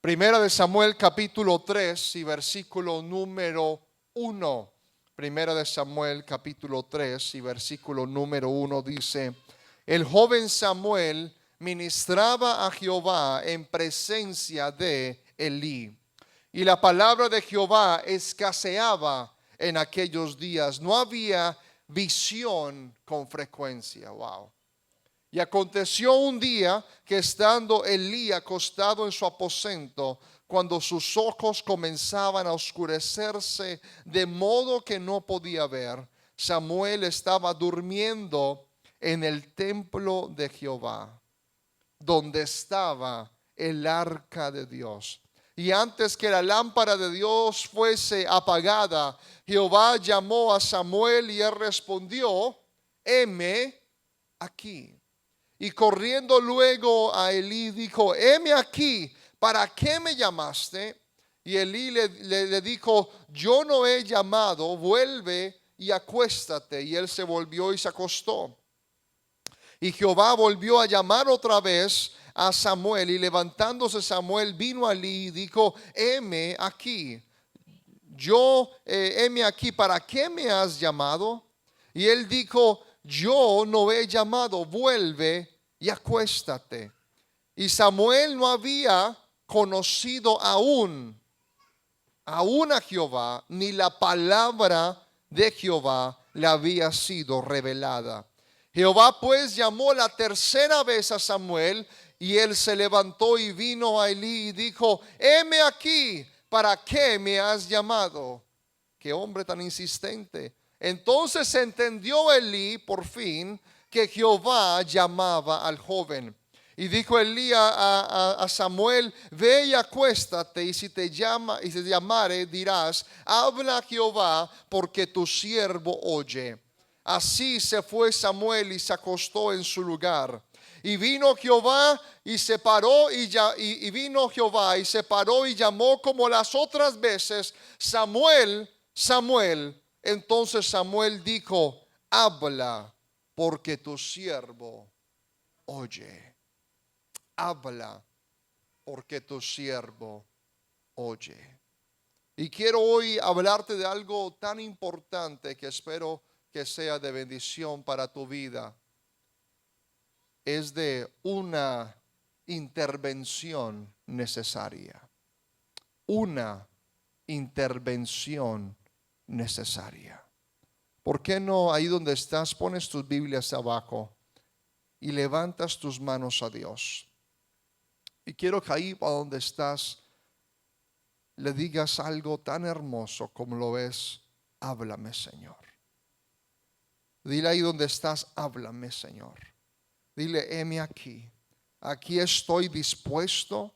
Primera de Samuel capítulo 3 y versículo número 1. Primera de Samuel capítulo 3 y versículo número 1 dice: el joven Samuel ministraba a Jehová en presencia de Elí. Y la palabra de Jehová escaseaba en aquellos días. No había visión con frecuencia. Wow. Y aconteció un día que estando Elí acostado en su aposento, cuando sus ojos comenzaban a oscurecerse de modo que no podía ver, Samuel estaba durmiendo en el templo de Jehová, donde estaba el arca de Dios. Y antes que la lámpara de Dios fuese apagada, Jehová llamó a Samuel y él respondió: heme aquí. Y corriendo luego a Elí dijo: heme aquí, ¿para qué me llamaste? Y Elí le dijo: yo no he llamado, vuelve y acuéstate. Y él se volvió y se acostó. Y Jehová volvió a llamar otra vez a Samuel, y levantándose Samuel vino a Elí y dijo: heme aquí, heme aquí, ¿para qué me has llamado? Y él dijo: yo no he llamado, vuelve y acuéstate. Y Samuel no había conocido aún a Jehová, ni la palabra de Jehová le había sido revelada. Jehová pues llamó la tercera vez a Samuel, y él se levantó y vino a Elí y dijo: heme aquí, ¿para qué me has llamado? Qué hombre tan insistente. Entonces entendió Elí por fin que Jehová llamaba al joven. Y dijo Elí a Samuel: ve y acuéstate, y si te llamare, dirás: habla Jehová, porque tu siervo oye. Así se fue Samuel y se acostó en su lugar. Y vino Jehová y se paró y vino Jehová y se paró y llamó como las otras veces: Samuel, Samuel. Entonces Samuel dijo: habla, porque tu siervo oye. Habla, porque tu siervo oye. Y quiero hoy hablarte de algo tan importante que espero que sea de bendición para tu vida. Es de una intervención necesaria. Una intervención necesaria. ¿Por qué no ahí donde estás pones tus Biblias abajo y levantas tus manos a Dios? Y quiero que ahí para donde estás le digas algo tan hermoso como lo ves: háblame, Señor. Dile ahí donde estás: háblame, Señor. Dile: heme aquí. Aquí estoy dispuesto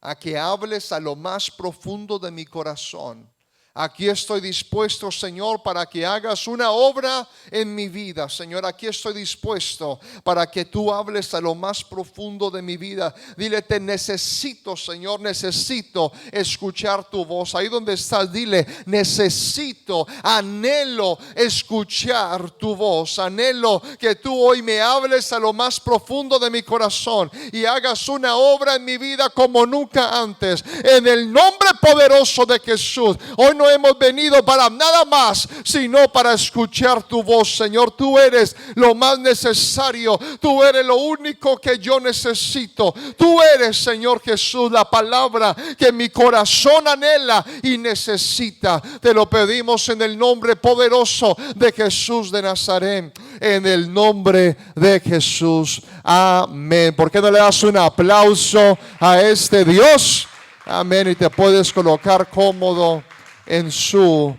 a que hables a lo más profundo de mi corazón. Aquí estoy dispuesto, Señor, para que hagas una obra en mi vida. Señor, aquí estoy dispuesto para que tú hables a lo más profundo de mi vida. Dile: te necesito, Señor, necesito escuchar tu voz. Ahí donde estás, dile: necesito, anhelo escuchar tu voz. Anhelo que tú hoy me hables a lo más profundo de mi corazón y hagas una obra en mi vida como nunca antes. En el nombre poderoso de Jesús. Hoy no hemos venido para nada más sino para escuchar tu voz, Señor. Tú eres lo más necesario. Tú eres lo único que yo necesito. Tú eres, Señor Jesús, la palabra que mi corazón anhela y necesita. Te lo pedimos en el nombre poderoso de Jesús de Nazaret. En el nombre de Jesús. Amén. ¿Por qué no le das un aplauso a este Dios? Amén. Y te puedes colocar cómodo en su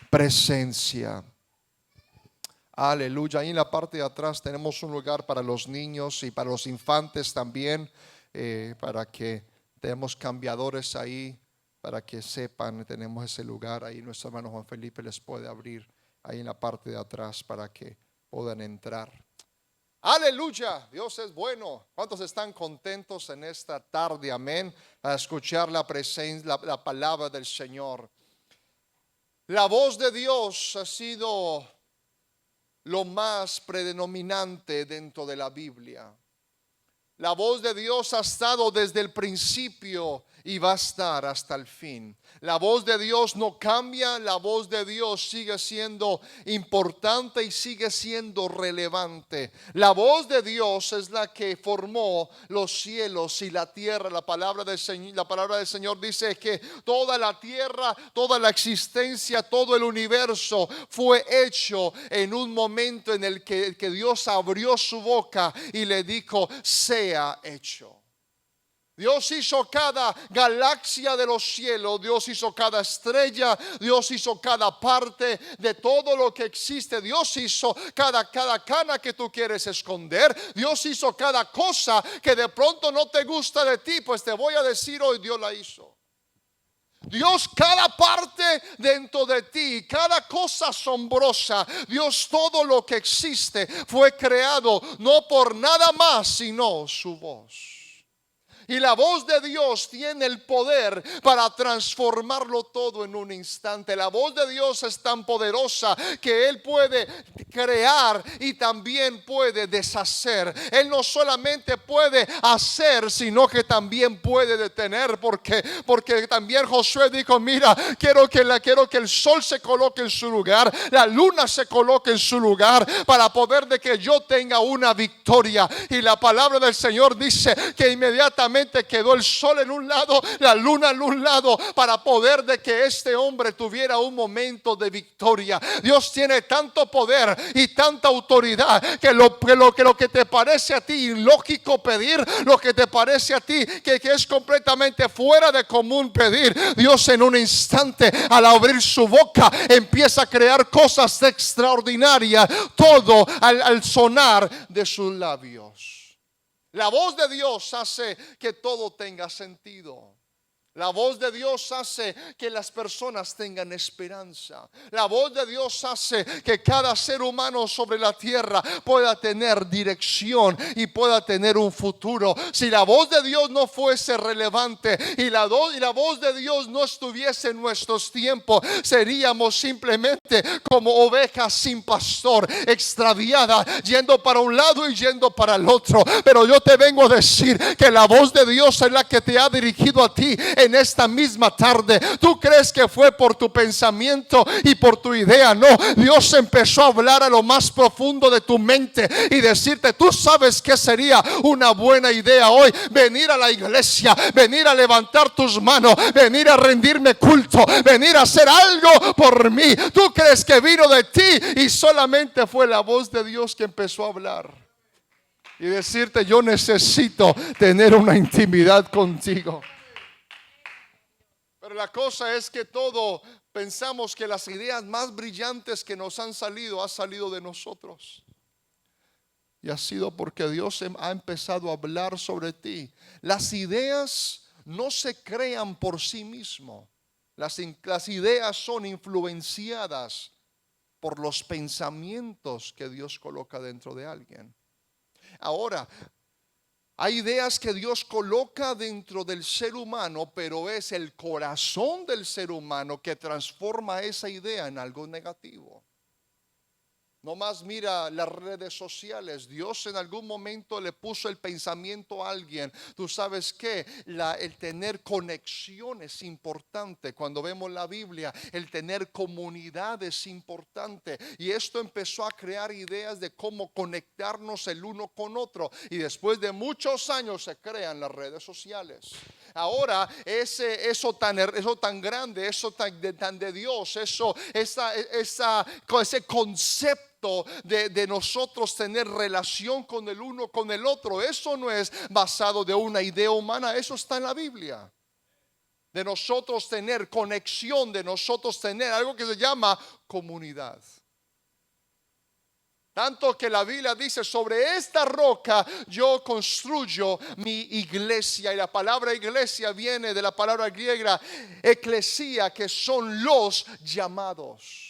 presencia. Aleluya. Ahí en la parte de atrás tenemos un lugar para los niños y para los infantes también, para que tenemos cambiadores ahí, para que sepan, tenemos ese lugar ahí. Nuestro hermano Juan Felipe les puede abrir ahí en la parte de atrás para que puedan entrar. Aleluya, Dios es bueno. ¿Cuántos están contentos en esta tarde? Amén. A escuchar la presencia, la palabra del Señor. La voz de Dios ha sido lo más predominante dentro de la Biblia. La voz de Dios ha estado desde el principio y va a estar hasta el fin. La voz de Dios no cambia, la voz de Dios sigue siendo importante y sigue siendo relevante. La voz de Dios es la que formó los cielos y la tierra. La palabra del Señor dice que toda la tierra, toda la existencia, todo el universo fue hecho en un momento en el que Dios abrió su boca y le dijo: sea hecho. Dios hizo cada galaxia de los cielos, Dios hizo cada estrella, Dios hizo cada parte de todo lo que existe. Dios hizo cada cana que tú quieres esconder. Dios hizo cada cosa que de pronto no te gusta de ti. Pues te voy a decir hoy, Dios la hizo. Dios, cada parte dentro de ti, cada cosa asombrosa, Dios, todo lo que existe fue creado no por nada más sino su voz. Y la voz de Dios tiene el poder para transformarlo todo en un instante. La voz de Dios es tan poderosa que Él puede crear y también puede deshacer. Él no solamente puede hacer, sino que también puede detener. Porque también Josué dijo: mira, quiero que el sol se coloque en su lugar, la luna se coloque en su lugar, para poder de que yo tenga una victoria. Y la palabra del Señor dice que inmediatamente quedó el sol en un lado, la luna en un lado, para poder de que este hombre tuviera un momento de victoria. Dios tiene tanto poder y tanta autoridad que lo que te parece a ti ilógico pedir, lo que te parece a ti que es completamente fuera de común pedir, Dios en un instante, al abrir su boca, empieza a crear cosas extraordinarias, todo al sonar de sus labios. La voz de Dios hace que todo tenga sentido. La voz de Dios hace que las personas tengan esperanza. La voz de Dios hace que cada ser humano sobre la tierra pueda tener dirección y pueda tener un futuro. Si la voz de Dios no fuese relevante y la voz de Dios no estuviese en nuestros tiempos, seríamos simplemente como ovejas sin pastor, extraviadas, yendo para un lado y yendo para el otro. Pero yo te vengo a decir que la voz de Dios es la que te ha dirigido a ti en esta misma tarde. Tú crees que fue por tu pensamiento y por tu idea. No, Dios empezó a hablar a lo más profundo de tu mente y decirte: tú sabes que sería una buena idea hoy venir a la iglesia, venir a levantar tus manos, venir a rendirme culto, venir a hacer algo por mí. Tú crees que vino de ti y solamente fue la voz de Dios que empezó a hablar y decirte: yo necesito tener una intimidad contigo. Pero la cosa es que todo pensamos que las ideas más brillantes que nos han salido de nosotros. Y ha sido porque Dios ha empezado a hablar sobre ti. Las ideas no se crean por sí mismo. Las ideas son influenciadas por los pensamientos que Dios coloca dentro de alguien. Ahora, hay ideas que Dios coloca dentro del ser humano, pero es el corazón del ser humano que transforma esa idea en algo negativo. No más mira las redes sociales. Dios en algún momento le puso el pensamiento a alguien. Tú sabes que el tener conexión es importante. Cuando vemos la Biblia, el tener comunidad es importante. Y esto empezó a crear ideas de cómo conectarnos el uno con otro. Y después de muchos años se crean las redes sociales. Ahora eso tan grande, eso tan de Dios, ese concepto de nosotros tener relación con el uno con el otro, eso no es basado de una idea humana, eso está en la Biblia. De nosotros tener conexión, de nosotros tener algo que se llama comunidad. Tanto que la Biblia dice: sobre esta roca yo construyo mi iglesia. Y la palabra iglesia viene de la palabra griega eclesia, que son los llamados.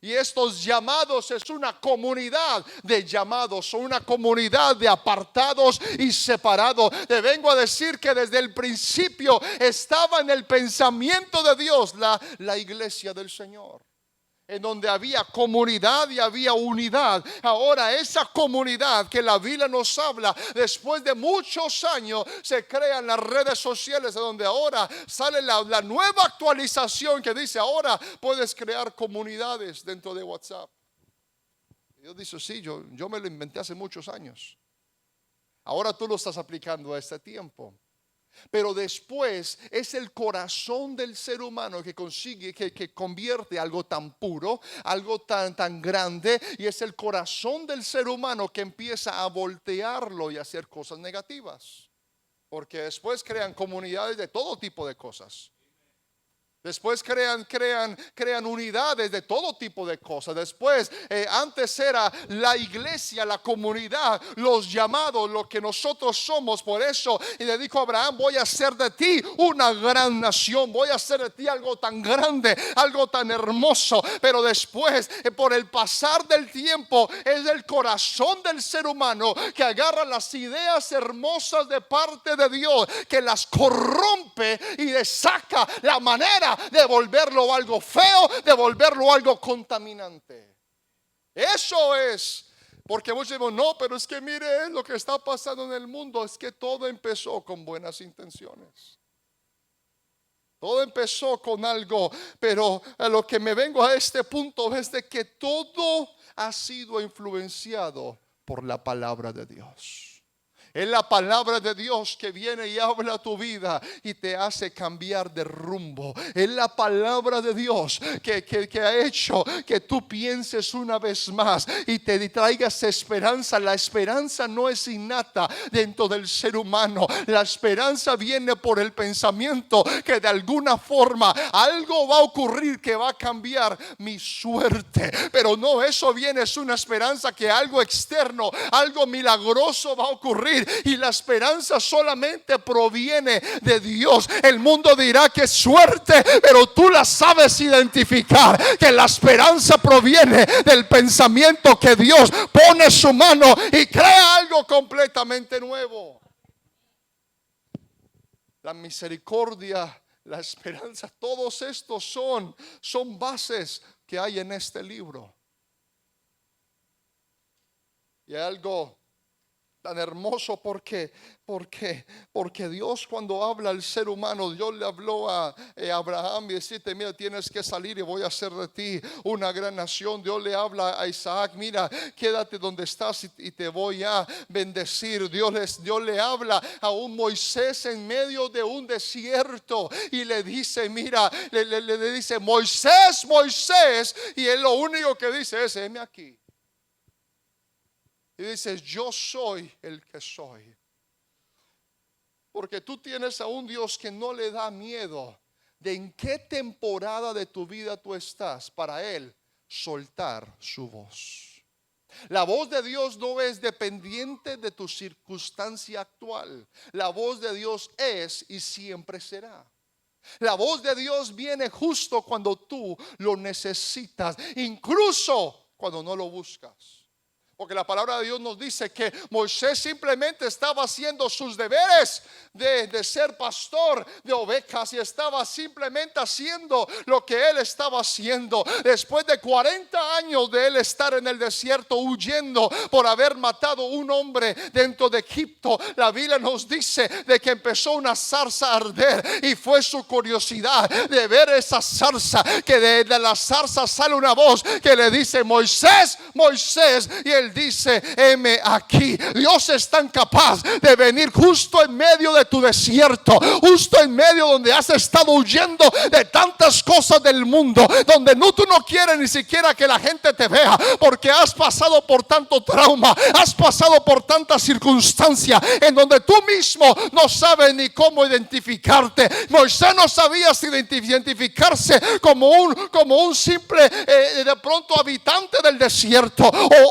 Y estos llamados es una comunidad de llamados, son una comunidad de apartados y separados. Te vengo a decir que desde el principio estaba en el pensamiento de Dios la iglesia del Señor. en donde había comunidad y había unidad. Ahora esa comunidad que la Biblia nos habla, después de muchos años, se crean las redes sociales, de donde ahora sale la nueva actualización que dice: ahora puedes crear comunidades dentro de WhatsApp. Y Dios dice: sí, yo me lo inventé hace muchos años. Ahora tú lo estás aplicando a este tiempo. Pero después es el corazón del ser humano que consigue, que convierte algo tan puro, algo tan grande, y es el corazón del ser humano que empieza a voltearlo y a hacer cosas negativas. Porque después crean comunidades de todo tipo de cosas. Después crean unidades de todo tipo de cosas. Después, antes era la iglesia, la comunidad, los llamados, lo que nosotros somos. Por eso, y le dijo a Abraham: voy a hacer de ti una gran nación, voy a hacer de ti algo tan grande, algo tan hermoso. Pero después, por el pasar del tiempo, es el corazón del ser humano que agarra las ideas hermosas de parte de Dios, que las corrompe y le saca la manera de volverlo algo feo, de volverlo algo contaminante. Eso es. Porque muchos decimos: no, pero es que mire lo que está pasando en el mundo. Es que todo empezó con buenas intenciones. Todo empezó con algo. Pero a lo que me vengo a este punto es de que todo ha sido influenciado por la palabra de Dios. Es la palabra de Dios que viene y habla a tu vida y te hace cambiar de rumbo. Es la palabra de Dios que ha hecho que tú pienses una vez más y te traigas esperanza. La esperanza no es innata dentro del ser humano. La esperanza viene por el pensamiento que de alguna forma algo va a ocurrir que va a cambiar mi suerte. Pero no, eso viene, es una esperanza que algo externo, algo milagroso va a ocurrir. Y la esperanza solamente proviene de Dios. El mundo dirá que es suerte, pero tú la sabes identificar, que la esperanza proviene del pensamiento que Dios pone su mano y crea algo completamente nuevo. La misericordia, la esperanza, todos estos son bases que hay en este libro. Y hay algo tan hermoso porque Dios, cuando habla al ser humano, Dios le habló a Abraham y decirte: mira, tienes que salir y voy a hacer de ti una gran nación. Dios le habla a Isaac: mira, quédate donde estás y te voy a bendecir. Dios le habla a un Moisés en medio de un desierto y le dice: mira, le dice: Moisés, Moisés, y él lo único que dice es: heme aquí. Y dices: yo soy el que soy. Porque tú tienes a un Dios que no le da miedo de en qué temporada de tu vida tú estás, para Él soltar su voz. La voz de Dios no es dependiente de tu circunstancia actual. La voz de Dios es y siempre será. La voz de Dios viene justo cuando tú lo necesitas, incluso cuando no lo buscas. Porque la palabra de Dios nos dice que Moisés simplemente estaba haciendo sus deberes de ser pastor de ovejas, y estaba simplemente haciendo lo que él estaba haciendo. Después de 40 años de él estar en el desierto huyendo por haber matado un hombre dentro de Egipto, la Biblia nos dice de que empezó una zarza a arder, y fue su curiosidad de ver esa zarza, que de la zarza sale una voz que le dice: Moisés, Moisés, y él dice: heme aquí. Dios es tan capaz de venir justo en medio de tu desierto, justo en medio donde has estado huyendo de tantas cosas del mundo, donde tú no quieres ni siquiera que la gente te vea, porque has pasado por tanto trauma, has pasado por tantas circunstancias en donde tú mismo no sabes ni cómo identificarte. Moisés no sabía si identificarse como un simple de pronto habitante del desierto,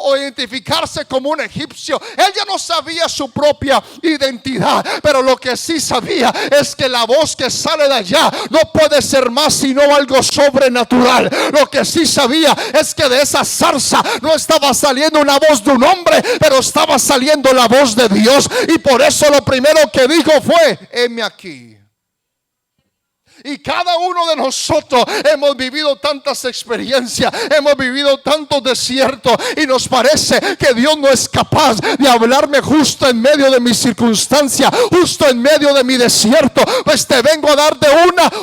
o identificarse como un egipcio. Él ya no sabía su propia identidad, pero lo que sí sabía es que la voz que sale de allá no puede ser más sino algo sobrenatural. Lo que sí sabía es que de esa zarza no estaba saliendo una voz de un hombre, pero estaba saliendo la voz de Dios. Y por eso lo primero que dijo fue: heme aquí. Y cada uno de nosotros hemos vivido tantas experiencias, hemos vivido tantos desiertos, y nos parece que Dios no es capaz de hablarme justo en medio de mi circunstancia, justo en medio de mi desierto. Pues te vengo a darte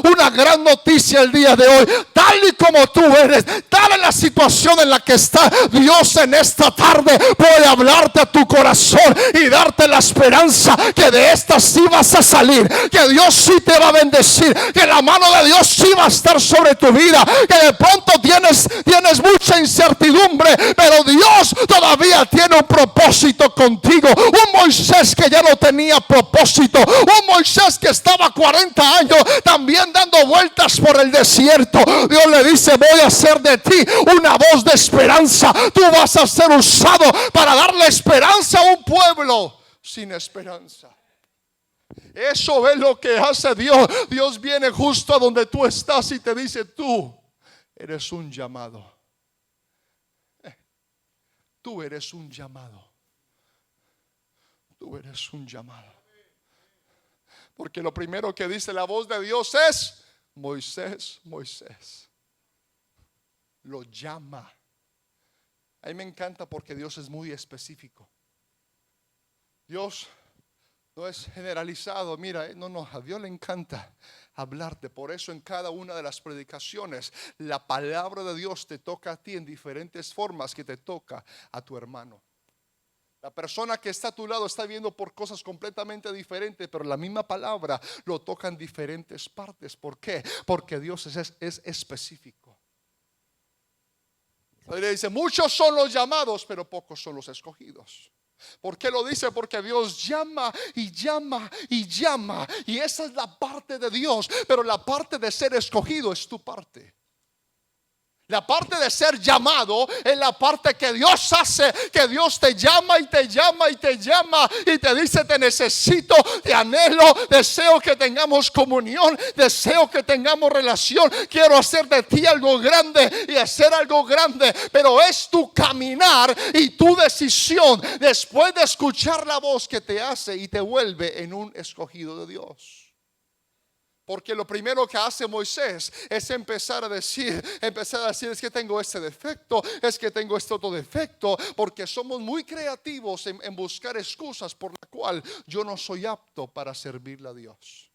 una gran noticia el día de hoy. Tal y como tú eres, tal es la situación en la que está, Dios en esta tarde puede hablarte a tu corazón y darte la esperanza que de esta sí vas a salir, que Dios sí te va a bendecir, que la mano de Dios sí va a estar sobre tu vida, que de pronto tienes mucha incertidumbre, pero Dios todavía tiene un propósito contigo. Un Moisés que ya no tenía propósito, un Moisés que estaba 40 años también dando vueltas por el desierto. Dios le dice: voy a hacer de ti una voz de esperanza. Tú vas a ser usado para darle esperanza a un pueblo sin esperanza. Eso es lo que hace Dios. Dios viene justo a donde tú estás y te dice: tú eres un llamado. Tú eres un llamado. Tú eres un llamado. Porque lo primero que dice la voz de Dios es: Moisés, Moisés. Lo llama. A mí me encanta porque Dios es muy específico. Dios no es generalizado. Mira, no, a Dios le encanta hablarte. Por eso en cada una de las predicaciones la palabra de Dios te toca a ti en diferentes formas que te toca a tu hermano. La persona que está a tu lado está viendo por cosas completamente diferentes, pero la misma palabra lo toca en diferentes partes. ¿Por qué? Porque Dios es específico. La Biblia dice: muchos son los llamados, pero pocos son los escogidos. ¿Por qué lo dice? Porque Dios llama y llama y llama, y esa es la parte de Dios. Pero la parte de ser escogido es tu parte. La parte de ser llamado es la parte que Dios hace, que Dios te llama y te llama y te llama y te dice: te necesito, te anhelo, deseo que tengamos comunión, deseo que tengamos relación, quiero hacer de ti algo grande y hacer algo grande. Pero es tu caminar y tu decisión después de escuchar la voz que te hace y te vuelve en un escogido de Dios. Porque lo primero que hace Moisés es empezar a decir: es que tengo este defecto, es que tengo este otro defecto. Porque somos muy creativos en buscar excusas por la cual yo no soy apto para servirle a Dios.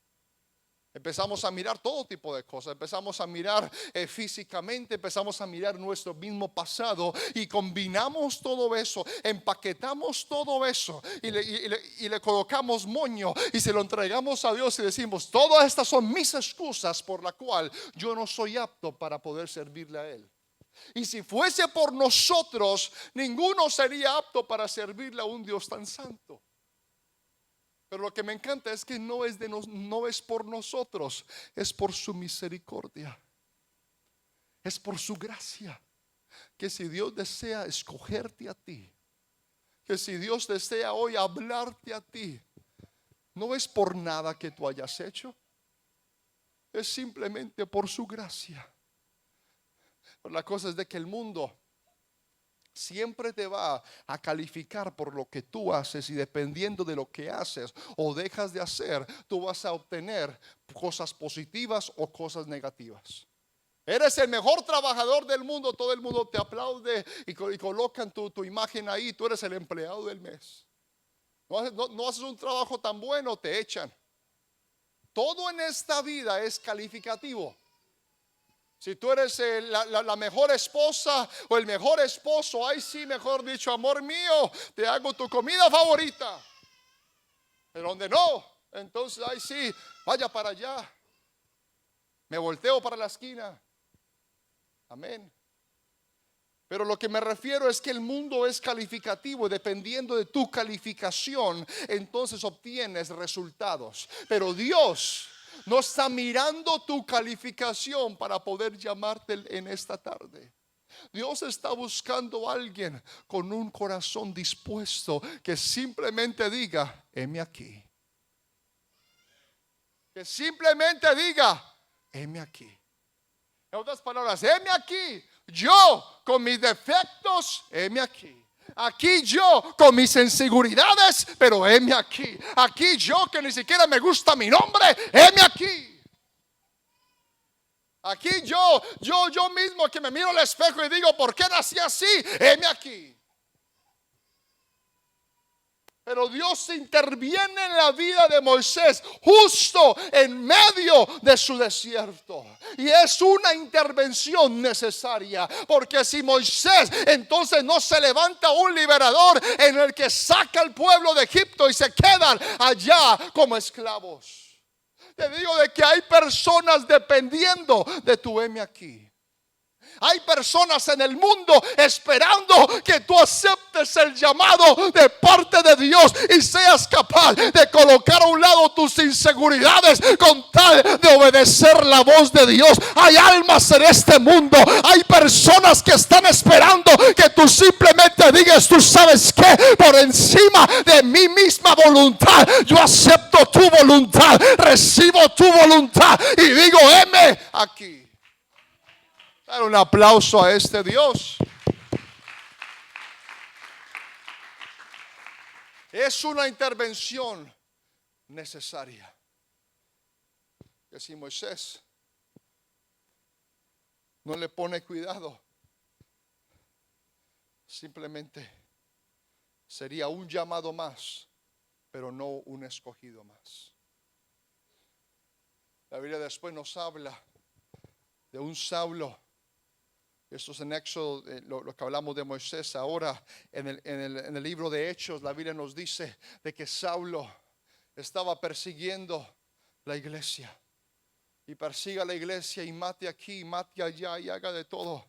Empezamos a mirar todo tipo de cosas. Empezamos a mirar físicamente, empezamos a mirar nuestro mismo pasado y combinamos todo eso, empaquetamos todo eso y le colocamos moño y se lo entregamos a Dios y decimos: todas estas son mis excusas por la cual yo no soy apto para poder servirle a Él. Y si fuese por nosotros, ninguno sería apto para servirle a un Dios tan santo. Pero lo que me encanta es que no es por nosotros, es por su misericordia, es por su gracia. Que si Dios desea escogerte a ti, que si Dios desea hoy hablarte a ti, no es por nada que tú hayas hecho, es simplemente por su gracia. Pero la cosa es de que el mundo siempre te va a calificar por lo que tú haces, y dependiendo de lo que haces o dejas de hacer, tú vas a obtener cosas positivas o cosas negativas. Eres el mejor trabajador del mundo, todo el mundo te aplaude y colocan tu imagen ahí, tú eres el empleado del mes. No haces un trabajo tan bueno, te echan. Todo en esta vida es calificativo. Si tú eres la mejor esposa o el mejor esposo, ay sí, mejor dicho, amor mío, te hago tu comida favorita. Pero donde no, entonces ay sí, vaya para allá, me volteo para la esquina. Amén. Pero lo que me refiero es que el mundo es calificativo y dependiendo de tu calificación, entonces obtienes resultados. Pero Dios no está mirando tu calificación para poder llamarte en esta tarde. Dios está buscando a alguien con un corazón dispuesto que simplemente diga: heme aquí. Que simplemente diga: heme aquí. En otras palabras, heme aquí. Yo con mis defectos, heme aquí. Aquí yo con mis inseguridades, pero heme aquí. Aquí yo que ni siquiera me gusta mi nombre, heme aquí. Aquí yo mismo que me miro al espejo y digo, ¿por qué nací así? Heme aquí. Pero Dios interviene en la vida de Moisés justo en medio de su desierto. Y es una intervención necesaria. Porque si Moisés entonces no se levanta un liberador en el que saca al pueblo de Egipto y se quedan allá como esclavos. Te digo de que hay personas dependiendo de tu heme aquí. Hay personas en el mundo esperando que tú aceptes el llamado de parte de Dios y seas capaz de colocar a un lado tus inseguridades con tal de obedecer la voz de Dios. Hay almas en este mundo, hay personas que están esperando que tú simplemente digas, tú sabes que por encima de mi misma voluntad, yo acepto tu voluntad, recibo tu voluntad y digo, heme aquí. Dar un aplauso a este Dios. Es una intervención necesaria. Que si Moisés no le pone cuidado, simplemente sería un llamado más, pero no un escogido más. La Biblia después nos habla de un Saulo. Esto es en Éxodo, lo que hablamos de Moisés. Ahora en el libro de Hechos, la Biblia nos dice de que Saulo estaba persiguiendo la iglesia. Y persiga la iglesia y mate aquí, mate allá y haga de todo.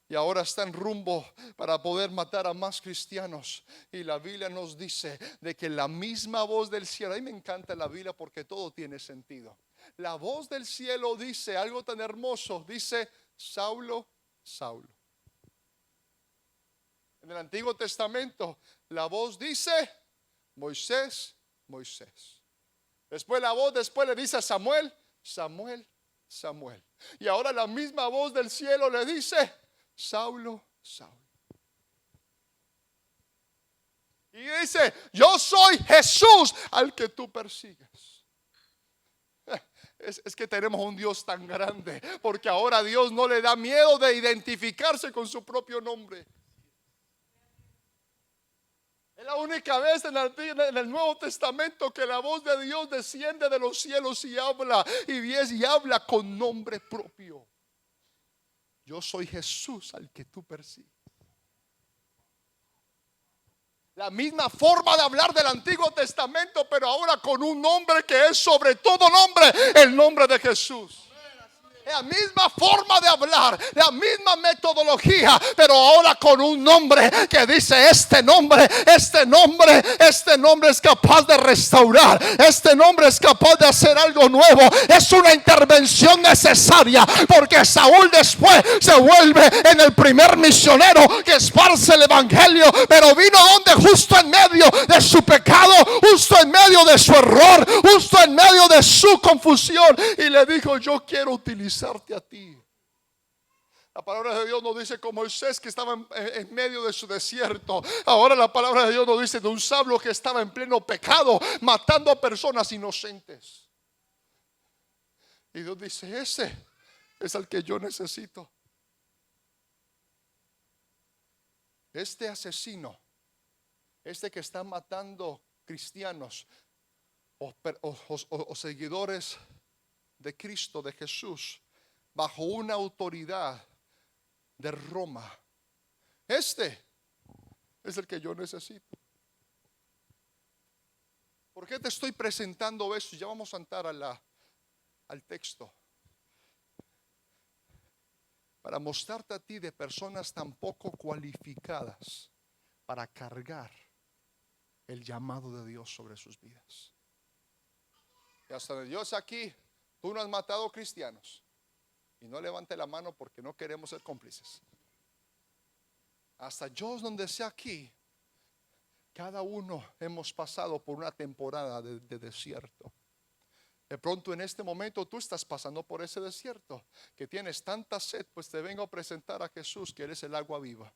Y ahora está en rumbo para poder matar a más cristianos. Y la Biblia nos dice de que la misma voz del cielo, a mí me encanta la Biblia porque todo tiene sentido. La voz del cielo dice algo tan hermoso, dice, Saulo, Saulo. En el Antiguo Testamento la voz dice Moisés, Moisés. Después la voz le dice a Samuel, Samuel, Samuel. Y ahora la misma voz del cielo le dice Saulo, Saulo. Y dice, yo soy Jesús al que tú persigues. Es que tenemos un Dios tan grande, porque ahora Dios no le da miedo de identificarse con su propio nombre. Es la única vez en el Nuevo Testamento que la voz de Dios desciende de los cielos y habla y habla con nombre propio. Yo soy Jesús al que tú persigues. La misma forma de hablar del Antiguo Testamento, pero ahora con un nombre que es sobre todo nombre, el nombre de Jesús. La misma forma de hablar, la misma metodología, pero ahora con un nombre que dice este nombre es capaz de restaurar, este nombre es capaz de hacer algo nuevo. Es una intervención necesaria, porque Saúl después se vuelve en el primer misionero que esparce el evangelio, pero vino donde justo en medio de su pecado, justo en medio de su error, justo en medio de su confusión, y le dijo, yo quiero utilizarte a ti. La palabra de Dios nos dice como Moisés que estaba en medio de su desierto. Ahora la palabra de Dios nos dice de un Saulo que estaba en pleno pecado, matando a personas inocentes. Y Dios dice, ese es el que yo necesito. Este asesino, este que está matando cristianos o seguidores de Cristo, de Jesús, bajo una autoridad de Roma. Este es el que yo necesito. ¿Por qué te estoy presentando esto? Ya vamos a entrar al texto. Para mostrarte a ti de personas tan poco cualificadas para cargar el llamado de Dios sobre sus vidas. Y hasta de Dios aquí, tú no has matado cristianos. Y no levante la mano porque no queremos ser cómplices. Hasta yo donde sea aquí, cada uno hemos pasado por una temporada de desierto. De pronto en este momento tú estás pasando por ese desierto, que tienes tanta sed, pues te vengo a presentar a Jesús, que eres el agua viva.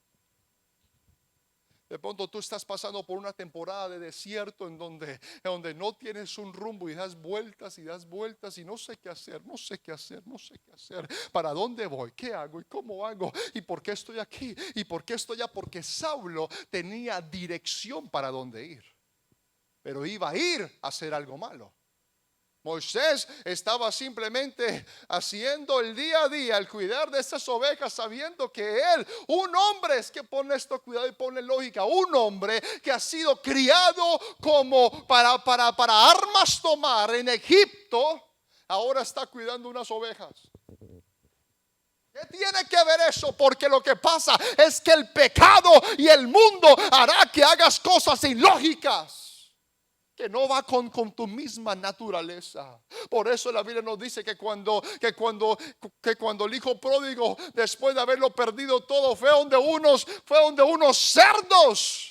De pronto tú estás pasando por una temporada de desierto en donde no tienes un rumbo y das vueltas y no sé qué hacer, no sé qué hacer, no sé qué hacer. ¿Para dónde voy? ¿Qué hago? ¿Y cómo hago? ¿Y por qué estoy aquí? ¿Y por qué estoy allá? Porque Saulo tenía dirección para dónde ir, pero iba a ir a hacer algo malo. Moisés estaba simplemente haciendo el día a día, el cuidar de esas ovejas, sabiendo que él, un hombre, es que pone esto cuidado y pone lógica, un hombre que ha sido criado como para armas tomar en Egipto, ahora está cuidando unas ovejas. ¿Qué tiene que ver eso? Porque lo que pasa es que el pecado y el mundo hará que hagas cosas ilógicas, que no va con tu misma naturaleza. Por eso la Biblia nos dice que cuando el hijo pródigo, después de haberlo perdido todo, fue donde unos cerdos,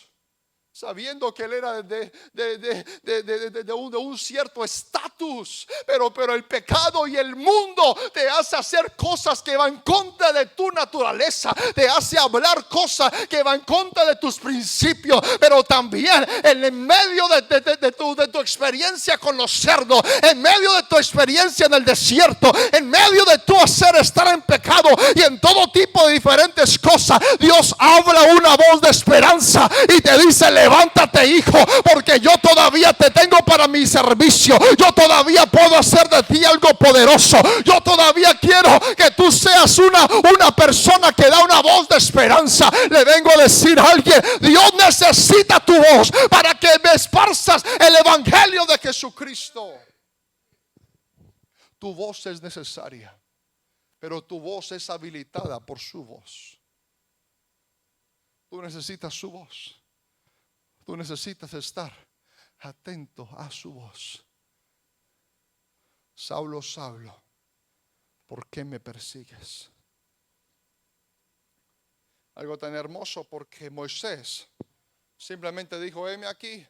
sabiendo que él era de un cierto estatus, pero el pecado y el mundo te hace hacer cosas que van en contra de tu naturaleza, te hace hablar cosas que van en contra de tus principios. Pero también en medio de tu experiencia con los cerdos, en medio de tu experiencia en el desierto, en medio de tu estar en pecado y en todo tipo de diferentes cosas, Dios habla una voz de esperanza y te dice: levántate, hijo, porque yo todavía te tengo para mi servicio. Yo todavía puedo hacer de ti algo poderoso. Yo todavía quiero que tú seas una persona que da una voz de esperanza. Le vengo a decir a alguien: Dios necesita tu voz para que me esparzas el evangelio de Jesucristo. Tu voz es necesaria, pero tu voz es habilitada por su voz. Tú necesitas su voz. Tú necesitas estar atento a su voz. Saulo, Saulo, ¿por qué me persigues? Algo tan hermoso, porque Moisés simplemente dijo: heme aquí.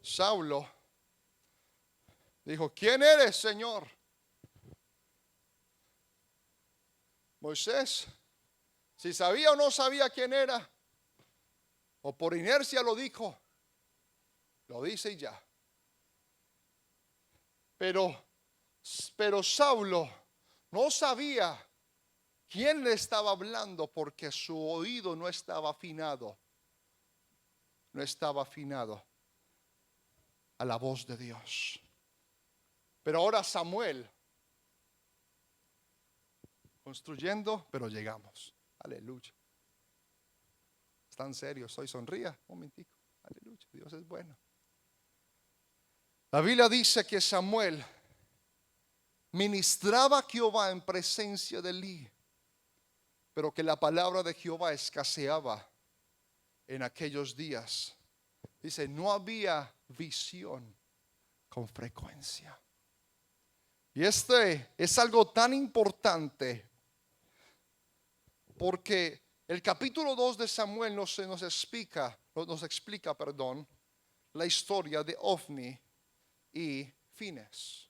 Saulo dijo: ¿quién eres, Señor? Moisés, si sabía o no sabía quién era, o por inercia lo dijo, lo dice y ya. Pero Saulo no sabía quién le estaba hablando, porque su oído no estaba afinado. No estaba afinado a la voz de Dios. Pero ahora Samuel, construyendo, pero llegamos. Aleluya. Están serios, soy, sonría un momentico. Aleluya, Dios es bueno. La Biblia dice que Samuel ministraba a Jehová en presencia de Elí, pero que la palabra de Jehová escaseaba en aquellos días. Dice: no había visión con frecuencia. Y este es algo tan importante, porque el capítulo 2 de Samuel nos explica la historia de Ofni y Fines,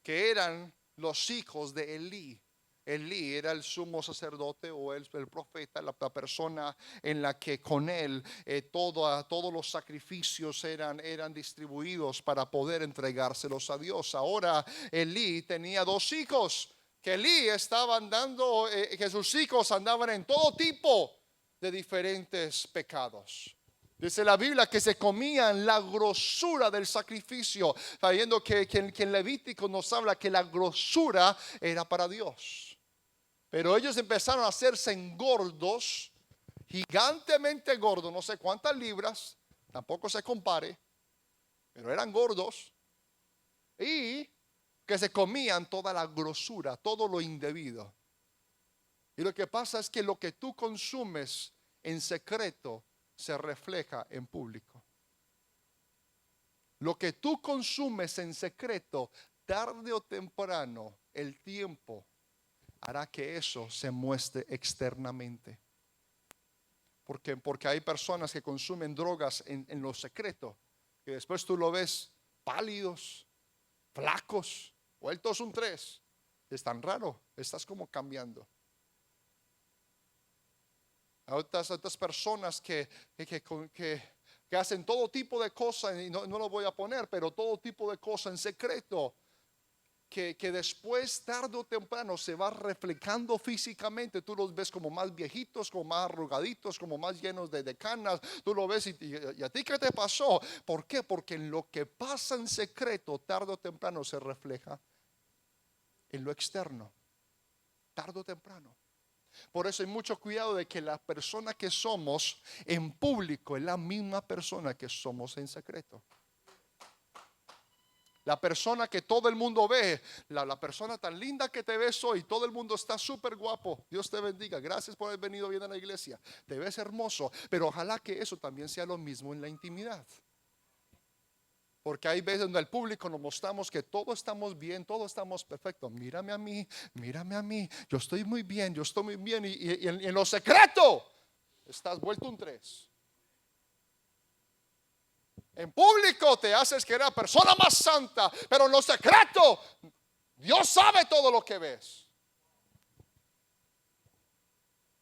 que eran los hijos de Elí. Elí era el sumo sacerdote o el profeta, la persona en la que con él todos los sacrificios eran distribuidos para poder entregárselos a Dios. Ahora Elí tenía dos hijos, que Elí estaba andando, que sus hijos andaban en todo tipo de diferentes pecados. Dice la Biblia que se comían la grosura del sacrificio, sabiendo que en Levítico nos habla que la grosura era para Dios. Pero ellos empezaron a hacerse engordos, gigantemente gordos, no sé cuántas libras, tampoco se compare, pero eran gordos, y que se comían toda la grosura, todo lo indebido. Y lo que pasa es que lo que tú consumes en secreto se refleja en público. Lo que tú consumes en secreto, tarde o temprano, el tiempo hará que eso se muestre externamente. Porque hay personas que consumen drogas en lo secreto, que después tú lo ves pálidos, flacos, vueltos un tres. Es tan raro, estás como cambiando. A otras personas que hacen todo tipo de cosas, y no lo voy a poner, pero todo tipo de cosas en secreto, que después, tarde o temprano, se va reflejando físicamente. Tú los ves como más viejitos, como más arrugaditos, como más llenos de canas. Tú lo ves y a ti, ¿qué te pasó? ¿Por qué? Porque en lo que pasa en secreto, tarde o temprano se refleja en lo externo, tarde o temprano. Por eso hay mucho cuidado de que la persona que somos en público es la misma persona que somos en secreto. La persona que todo el mundo ve, la persona tan linda que te ves hoy, todo el mundo está súper guapo. Dios te bendiga, gracias por haber venido bien a la iglesia. Te ves hermoso, pero ojalá que eso también sea lo mismo en la intimidad. Porque hay veces donde al público nos mostramos que todos estamos bien, todos estamos perfectos. Mírame a mí, yo estoy muy bien, yo estoy muy bien. Y en lo secreto estás vuelto un 3. En público te haces que eres la persona más santa, pero en lo secreto Dios sabe todo lo que ves.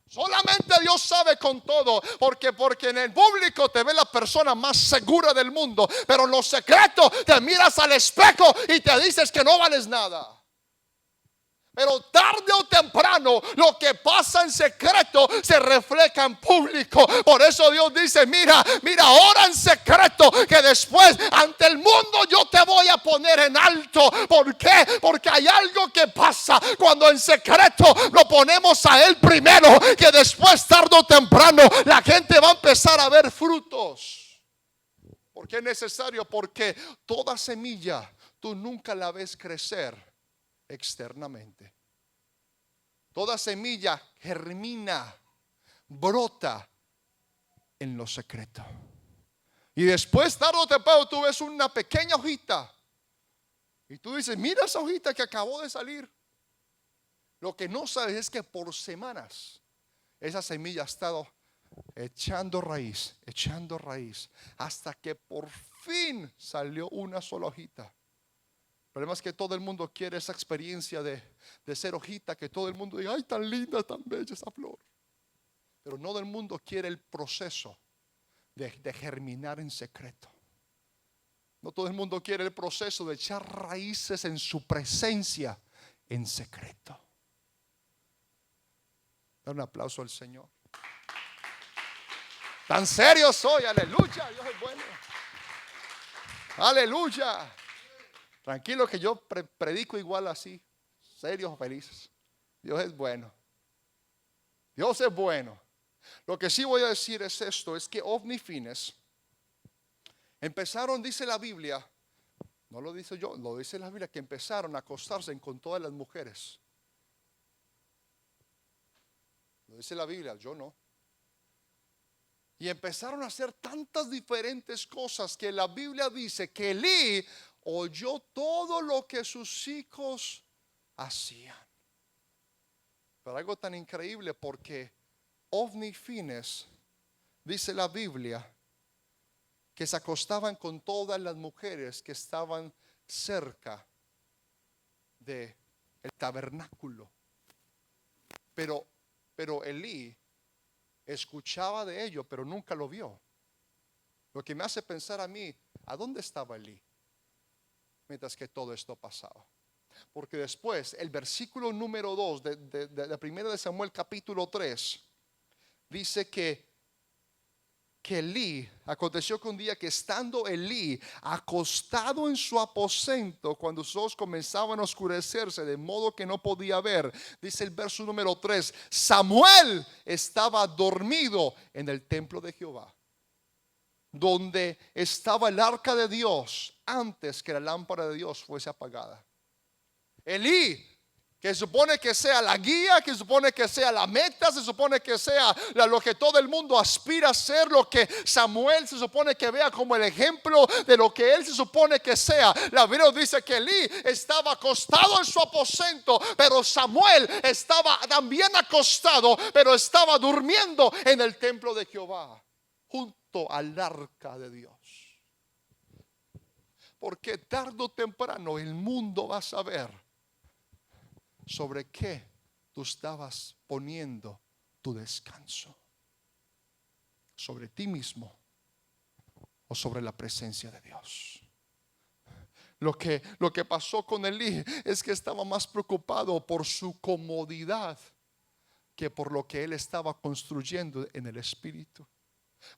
Solamente Dios sabe con todo, porque en el público te ve la persona más segura del mundo, pero en lo secreto te miras al espejo y te dices que no vales nada. Pero tarde o temprano lo que pasa en secreto se refleja en público. Por eso Dios dice, mira ahora en secreto, que después ante el mundo yo te voy a poner en alto. ¿Por qué? Porque hay algo que pasa cuando en secreto lo ponemos a Él primero, que después tarde o temprano la gente va a empezar a ver frutos. ¿Por qué es necesario? Porque toda semilla tú nunca la ves crecer externamente. Toda semilla germina, brota en lo secreto. Y después, tarde o temprano, tú ves una pequeña hojita y tú dices, mira esa hojita que acabó de salir. Lo que no sabes es que por semanas esa semilla ha estado echando raíz, hasta que por fin salió una sola hojita. El problema es que todo el mundo quiere esa experiencia de ser hojita, que todo el mundo diga, ay, tan linda, tan bella esa flor. Pero no todo el mundo quiere el proceso de germinar en secreto. No todo el mundo quiere el proceso de echar raíces en su presencia en secreto. Da un aplauso al Señor. Tan serio soy, aleluya, Dios es bueno. Aleluya. Tranquilo que yo predico igual así, serios, felices. Dios es bueno. Dios es bueno. Lo que sí voy a decir es esto, es que Ofni y Fines empezaron, dice la Biblia, no lo dice yo, lo dice la Biblia, que empezaron a acostarse con todas las mujeres. Lo dice la Biblia, yo no. Y empezaron a hacer tantas diferentes cosas que la Biblia dice que Elí oyó todo lo que sus hijos hacían. Pero algo tan increíble, porque Ofni y Fines, dice la Biblia, que se acostaban con todas las mujeres que estaban cerca del tabernáculo. Pero Elí escuchaba de ello, pero nunca lo vio. Lo que me hace pensar a mí, ¿a dónde estaba Elí mientras que todo esto pasaba? Porque después, el versículo número 2 de 1 de Samuel capítulo 3 dice que Elí, aconteció que un día, que estando Elí acostado en su aposento, cuando sus ojos comenzaban a oscurecerse de modo que no podía ver, dice el verso número 3, Samuel estaba dormido en el templo de Jehová, donde estaba el arca de Dios, antes que la lámpara de Dios fuese apagada. Elí, que supone que sea la guía, que supone que sea la meta, se supone que sea lo que todo el mundo aspira a ser, lo que Samuel se supone que vea como el ejemplo de lo que él se supone que sea. La Biblia dice que Elí estaba acostado en su aposento, pero Samuel estaba también acostado, pero estaba durmiendo en el templo de Jehová, junto al arca de Dios. Porque tarde o temprano el mundo va a saber sobre qué tú estabas poniendo tu descanso. ¿Sobre ti mismo o sobre la presencia de Dios? Lo que pasó con Elí es que estaba más preocupado por su comodidad que por lo que él estaba construyendo en el espíritu.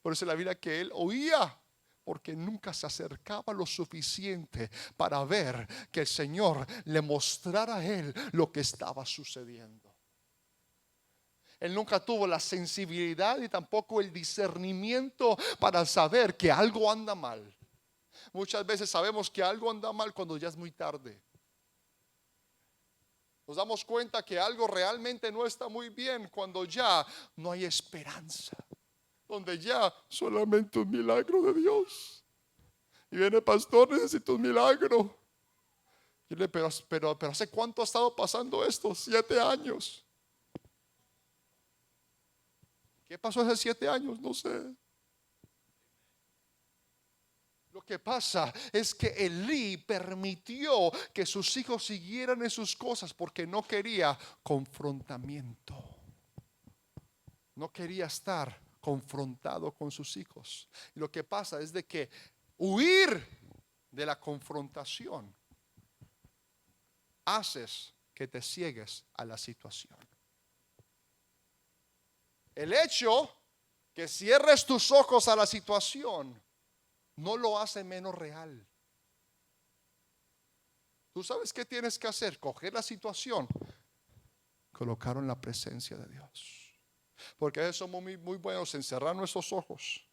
Por eso la Biblia que él oía, porque nunca se acercaba lo suficiente para ver que el Señor le mostrara a él lo que estaba sucediendo. Él nunca tuvo la sensibilidad y tampoco el discernimiento para saber que algo anda mal. Muchas veces sabemos que algo anda mal cuando ya es muy tarde. Nos damos cuenta que algo realmente no está muy bien cuando ya no hay esperanza, donde ya solamente un milagro de Dios. Y viene, pastor, necesito un milagro. Y le pero ¿hace cuánto ha estado pasando esto? 7 años. ¿Qué pasó hace 7 años? No sé. Lo que pasa es que Elí permitió que sus hijos siguieran en sus cosas porque no quería confrontamiento. No quería estar confrontado con sus hijos. Y lo que pasa es de que huir de la confrontación haces que te ciegues a la situación. El hecho que cierres tus ojos a la situación no lo hace menos real. Tú sabes qué tienes que hacer: coger la situación, colocarlo en la presencia de Dios. Porque a veces somos muy buenos en cerrar nuestros ojos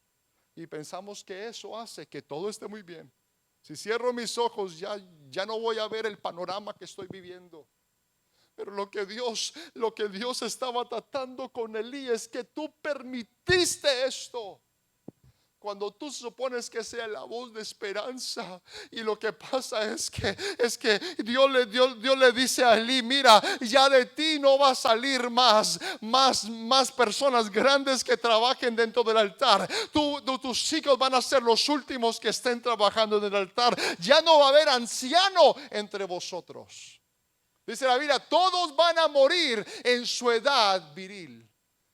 y pensamos que eso hace que todo esté muy bien. Si cierro mis ojos ya no voy a ver el panorama que estoy viviendo. Pero lo que Dios estaba tratando con Elí es que tú permitiste esto. Cuando tú supones que sea la voz de esperanza, y lo que pasa es que Dios le dice a Elí: mira, ya de ti no va a salir más personas grandes que trabajen dentro del altar. Tus hijos van a ser los últimos que estén trabajando en el altar. Ya no va a haber anciano entre vosotros. Dice la Biblia: todos van a morir en su edad viril,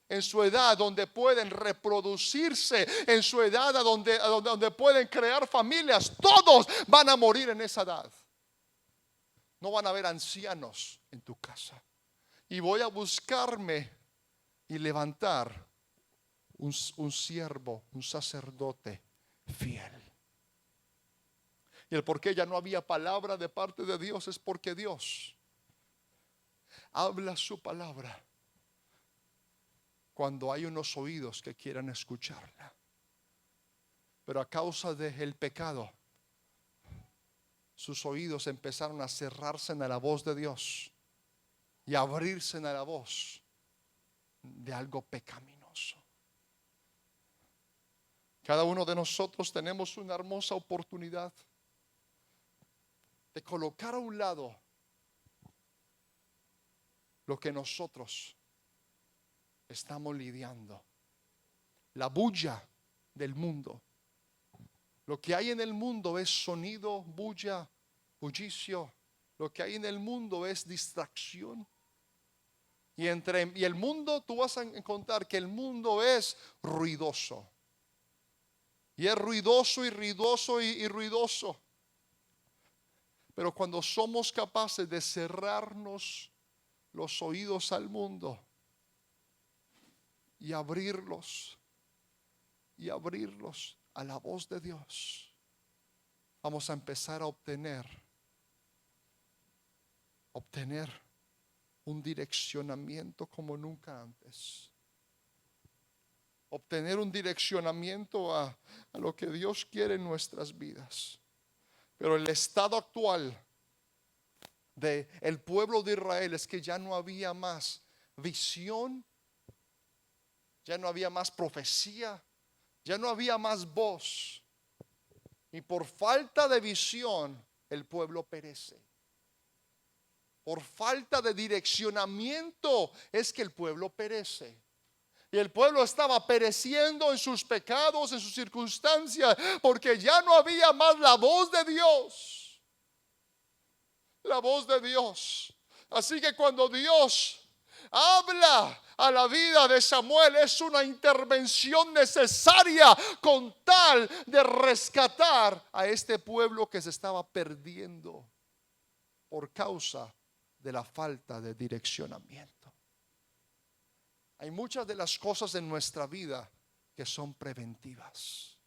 en su edad donde pueden reproducirse, en su edad donde pueden crear familias. Todos van a morir en esa edad. No van a haber ancianos en tu casa. Y voy a buscarme y levantar un siervo, un sacerdote fiel. Y el por qué ya no había palabra de parte de Dios es porque Dios habla su palabra cuando hay unos oídos que quieran escucharla. Pero a causa del pecado, sus oídos empezaron a cerrarse a la voz de Dios y a abrirse a la voz de algo pecaminoso. Cada uno de nosotros tenemos una hermosa oportunidad de colocar a un lado lo que nosotros estamos lidiando, la bulla del mundo. Lo que hay en el mundo es sonido, bulla, bullicio. Lo que hay en el mundo es distracción. Y el mundo, tú vas a encontrar que el mundo es ruidoso. Y es ruidoso y ruidoso y ruidoso. Pero cuando somos capaces de cerrarnos los oídos al mundo y abrirlos a la voz de Dios, vamos a empezar a obtener un direccionamiento como nunca antes. Obtener un direccionamiento a lo que Dios quiere en nuestras vidas. Pero el estado actual del pueblo de Israel es que ya no había más visión, ya no había más profecía, ya no había más voz. Y por falta de visión, el pueblo perece. Por falta de direccionamiento es que el pueblo perece. Y el pueblo estaba pereciendo en sus pecados, en sus circunstancias, porque ya no había más la voz de Dios. La voz de Dios. Así que cuando Dios habla a la vida de Samuel. Es una intervención necesaria con tal de rescatar a este pueblo que se estaba perdiendo por causa de la falta de direccionamiento. Hay muchas de las cosas en nuestra vida que son preventivas,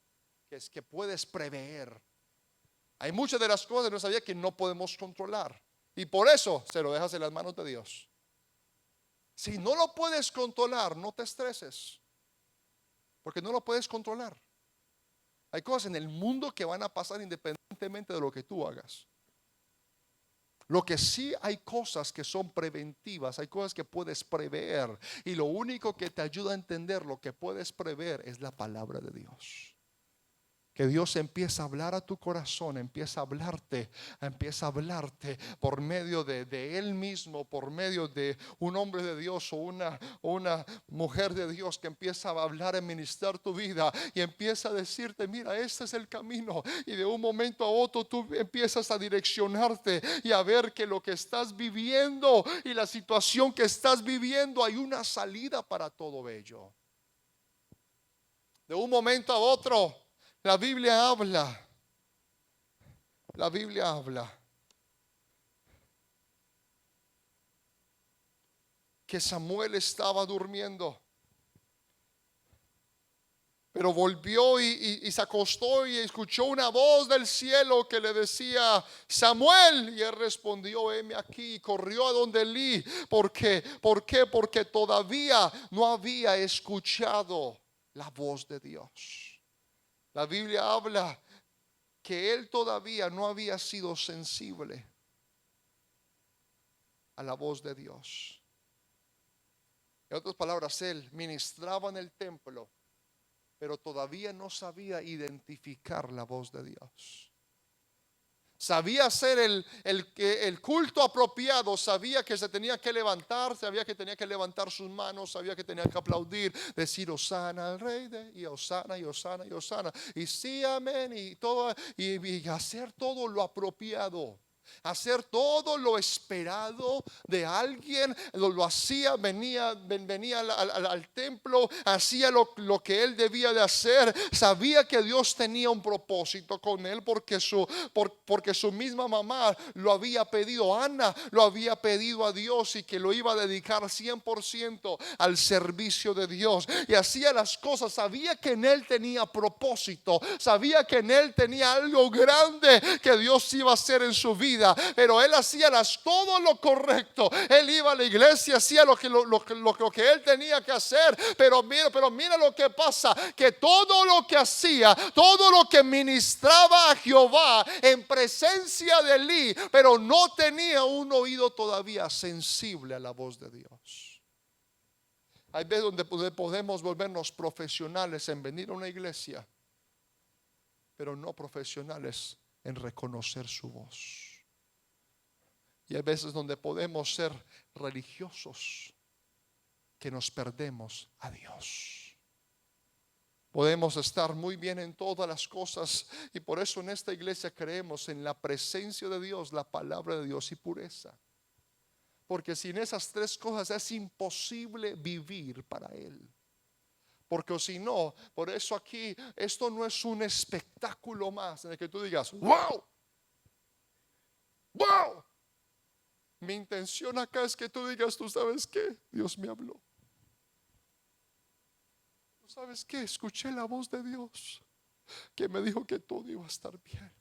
que es que puedes prever. Hay muchas de las cosas de nuestra vida que no podemos controlar, y por eso se lo dejas en las manos de Dios. Si no lo puedes controlar, no te estreses, porque no lo puedes controlar. Hay cosas en el mundo que van a pasar independientemente de lo que tú hagas. Lo que sí, hay cosas que son preventivas, hay cosas que puedes prever, y lo único que te ayuda a entender lo que puedes prever es la palabra de Dios. Que Dios empieza a hablar a tu corazón, empieza a hablarte por medio de Él mismo, por medio de un hombre de Dios o una mujer de Dios que empieza a hablar, a ministrar tu vida y empieza a decirte: mira, este es el camino. Y de un momento a otro tú empiezas a direccionarte y a ver que lo que estás viviendo y la situación que estás viviendo, hay una salida para todo ello. De un momento a otro, la Biblia habla que Samuel estaba durmiendo, pero volvió y se acostó y escuchó una voz del cielo que le decía: Samuel. Y él respondió: heme aquí. Y corrió a donde Elí. ¿Por qué? Porque todavía no había escuchado la voz de Dios. La Biblia habla que él todavía no había sido sensible a la voz de Dios. En otras palabras, él ministraba en el templo, pero todavía no sabía identificar la voz de Dios. Sabía hacer el culto apropiado, sabía que se tenía que levantar, sabía que tenía que levantar sus manos, sabía que tenía que aplaudir, decir Hosana al rey y Hosana y Hosana y Hosana, y sí, amén, y todo, y hacer todo lo apropiado. Hacer todo lo esperado de alguien. Lo hacía, venía al templo, hacía lo que él debía de hacer. Sabía que Dios tenía un propósito con él, porque su misma mamá lo había pedido. Ana lo había pedido a Dios, y que lo iba a dedicar 100% al servicio de Dios. Y hacía las cosas, sabía que en él tenía propósito, sabía que en él tenía algo grande que Dios iba a hacer en su vida. Pero él hacía todo lo correcto. Él iba a la iglesia, hacía lo que él tenía que hacer. Pero mira lo que pasa, que todo lo que hacía, todo lo que ministraba a Jehová en presencia de Elí, pero no tenía un oído todavía sensible a la voz de Dios. Hay veces donde podemos volvernos profesionales en venir a una iglesia, pero no profesionales en reconocer su voz. Y hay veces donde podemos ser religiosos que nos perdemos a Dios. Podemos estar muy bien en todas las cosas, y por eso en esta iglesia creemos en la presencia de Dios, la palabra de Dios y pureza. Porque sin esas tres cosas es imposible vivir para Él. Porque si no, por eso aquí esto no es un espectáculo más en el que tú digas: wow, wow. Mi intención acá es que tú digas: ¿tú sabes qué? Dios me habló. ¿Tú sabes qué? Escuché la voz de Dios que me dijo que todo iba a estar bien.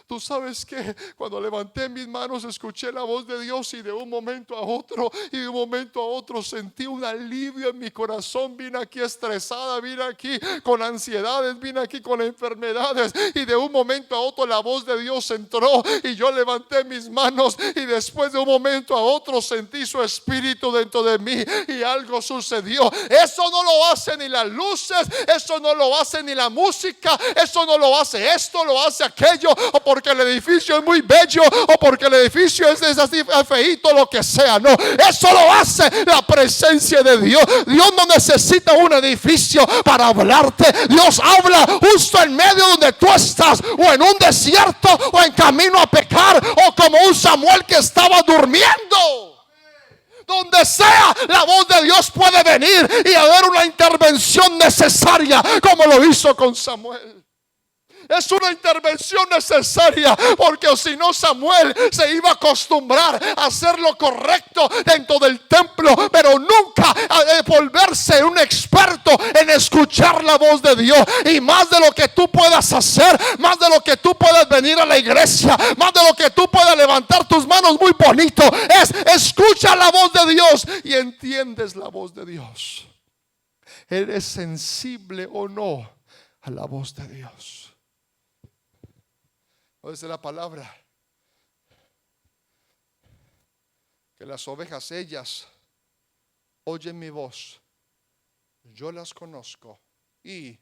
Tú sabes que cuando levanté mis manos escuché la voz de Dios, y de un momento a otro sentí un alivio en mi corazón. Vine aquí estresada, vine aquí con ansiedades, vine aquí con enfermedades, y de un momento a otro la voz de Dios entró y yo levanté mis manos, y después de un momento a otro sentí su espíritu dentro de mí y algo sucedió. Eso no lo hacen ni las luces, eso no lo hace ni la música, eso no lo hace esto, lo hace aquello, o porque el edificio es muy bello, o porque el edificio es así feíto, lo que sea. No, eso lo hace la presencia de Dios. Dios no necesita un edificio para hablarte. Dios habla justo en medio donde tú estás, o en un desierto, o en camino a pecar, o como un Samuel que estaba durmiendo. Donde donde sea, la voz de Dios puede venir y haber una intervención necesaria, como lo hizo con Samuel. Es una intervención necesaria, porque si no, Samuel se iba a acostumbrar a hacer lo correcto dentro del templo, pero nunca a volverse un experto en escuchar la voz de Dios. Y más de lo que tú puedas hacer, más de lo que tú puedas venir a la iglesia, más de lo que tú puedas levantar tus manos muy bonito, es escucha la voz de Dios y entiendes la voz de Dios. ¿Eres sensible o no a la voz de Dios? Dice la palabra que las ovejas, ellas oyen mi voz, yo las conozco y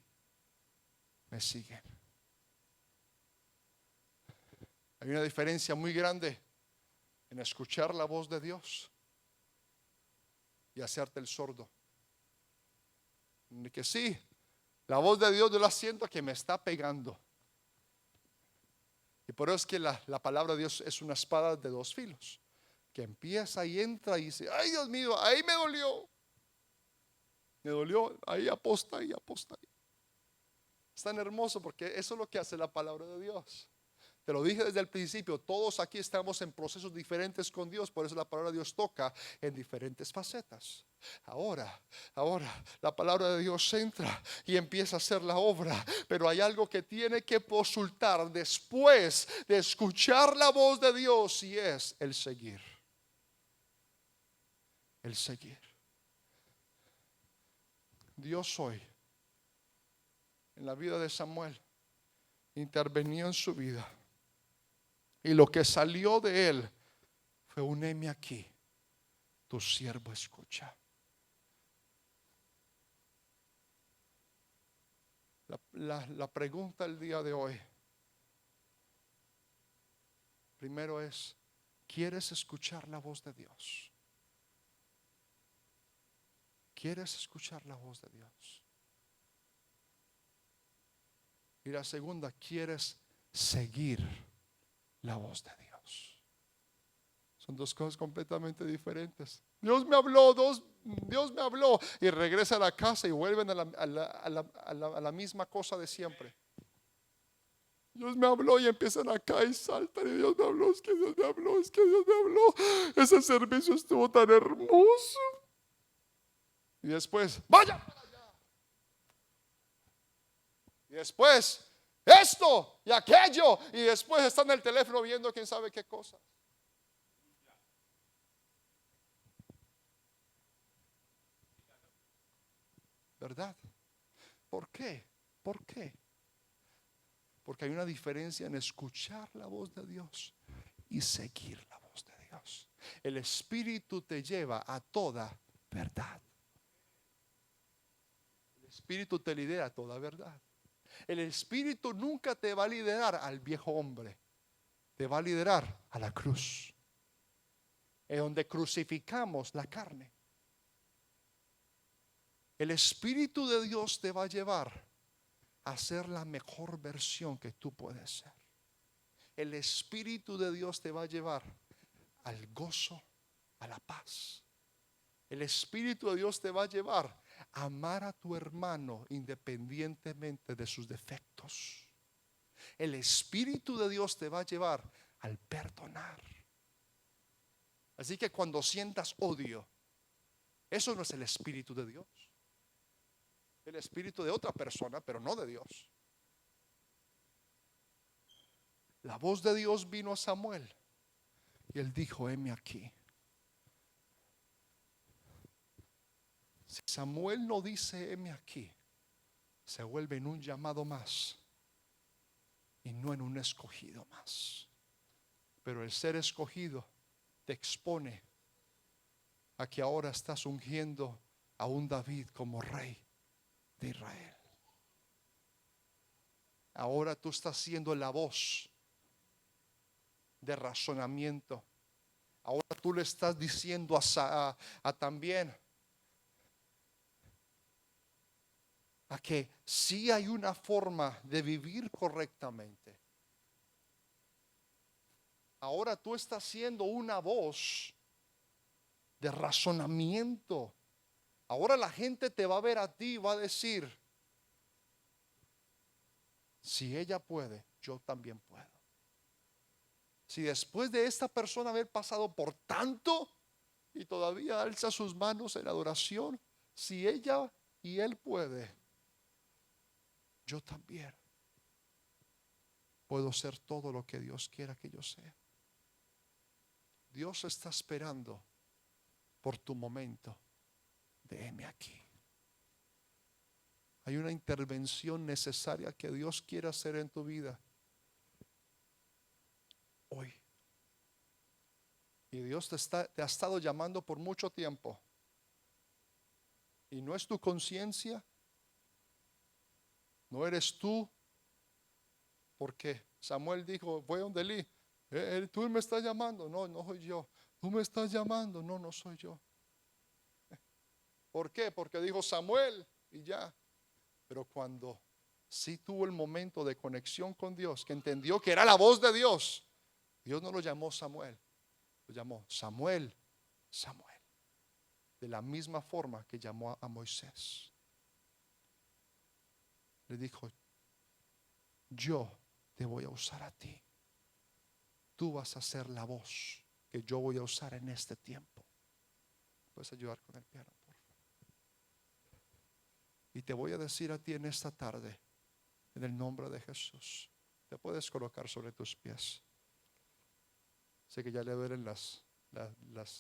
me siguen. Hay una diferencia muy grande en escuchar la voz de Dios y hacerte el sordo. Que sí, la voz de Dios yo la siento que me está pegando. Y por eso es que la palabra de Dios es una espada de dos filos, que empieza y entra y dice: ay, Dios mío, ahí me dolió, ahí aposta. Es tan hermoso, porque eso es lo que hace la palabra de Dios. Te lo dije desde el principio, todos aquí estamos en procesos diferentes con Dios. Por eso la palabra de Dios toca en diferentes facetas. Ahora la palabra de Dios entra y empieza a hacer la obra. Pero hay algo que tiene que consultar después de escuchar la voz de Dios, y es el seguir. El seguir. Dios hoy, en la vida de Samuel, intervenió en su vida. Y lo que salió de él fue un: heme aquí, tu siervo escucha. La pregunta el día de hoy, primero es: ¿quieres escuchar la voz de Dios? ¿Quieres escuchar la voz de Dios? Y la segunda: ¿quieres seguir la voz de Dios? Son dos cosas completamente diferentes. Dios me habló, y regresa a la casa y vuelven a la misma cosa de siempre. Dios me habló, y empiezan acá y saltan: y Dios me habló, es que Dios me habló, es que Dios me habló. Ese servicio estuvo tan hermoso. Y después: vaya para allá. Y después: esto y aquello. Y después están en el teléfono viendo quién sabe qué cosa. ¿Verdad? ¿Por qué? ¿Por qué? Porque hay una diferencia en escuchar la voz de Dios y seguir la voz de Dios. El Espíritu te lleva a toda verdad. El Espíritu te lidera a toda verdad. El Espíritu nunca te va a liderar al viejo hombre. Te va a liderar a la cruz, en donde crucificamos la carne. El Espíritu de Dios te va a llevar a ser la mejor versión que tú puedes ser. El Espíritu de Dios te va a llevar al gozo, a la paz. El Espíritu de Dios te va a llevar a amar a tu hermano independientemente de sus defectos. El Espíritu de Dios te va a llevar al perdonar. Así que cuando sientas odio, eso no es el Espíritu de Dios. El espíritu de otra persona, pero no de Dios. La voz de Dios vino a Samuel y él dijo: heme aquí. Si Samuel no dice heme aquí, se vuelve en un llamado más y no en un escogido más. Pero el ser escogido te expone a que ahora estás ungiendo a un David como rey de Israel. Ahora tú estás siendo la voz de razonamiento. Ahora tú le estás diciendo a también a que sí hay una forma de vivir correctamente. Ahora tú estás siendo una voz de razonamiento. Ahora la gente te va a ver a ti y va a decir, si ella puede, yo también puedo. Si después de esta persona haber pasado por tanto y todavía alza sus manos en adoración, si ella y él puede, yo también puedo ser todo lo que Dios quiera que yo sea. Dios está esperando por tu momento de heme aquí. Hay una intervención necesaria que Dios quiere hacer en tu vida hoy. Y Dios te ha estado llamando por mucho tiempo. Y no es tu conciencia, no eres tú, porque Samuel dijo, voy a donde Elí, tú me estás llamando, no, no soy yo. Tú me estás llamando, no, no soy yo. ¿Por qué? Porque dijo Samuel y ya. Pero cuando sí tuvo el momento de conexión con Dios, que entendió que era la voz de Dios, Dios no lo llamó Samuel, lo llamó Samuel, Samuel. De la misma forma que llamó a Moisés. Le dijo, yo te voy a usar a ti. Tú vas a ser la voz que yo voy a usar en este tiempo. ¿Puedes ayudar con el piano, por favor? Y te voy a decir a ti en esta tarde, en el nombre de Jesús, te puedes colocar sobre tus pies. Sé que ya le duelen las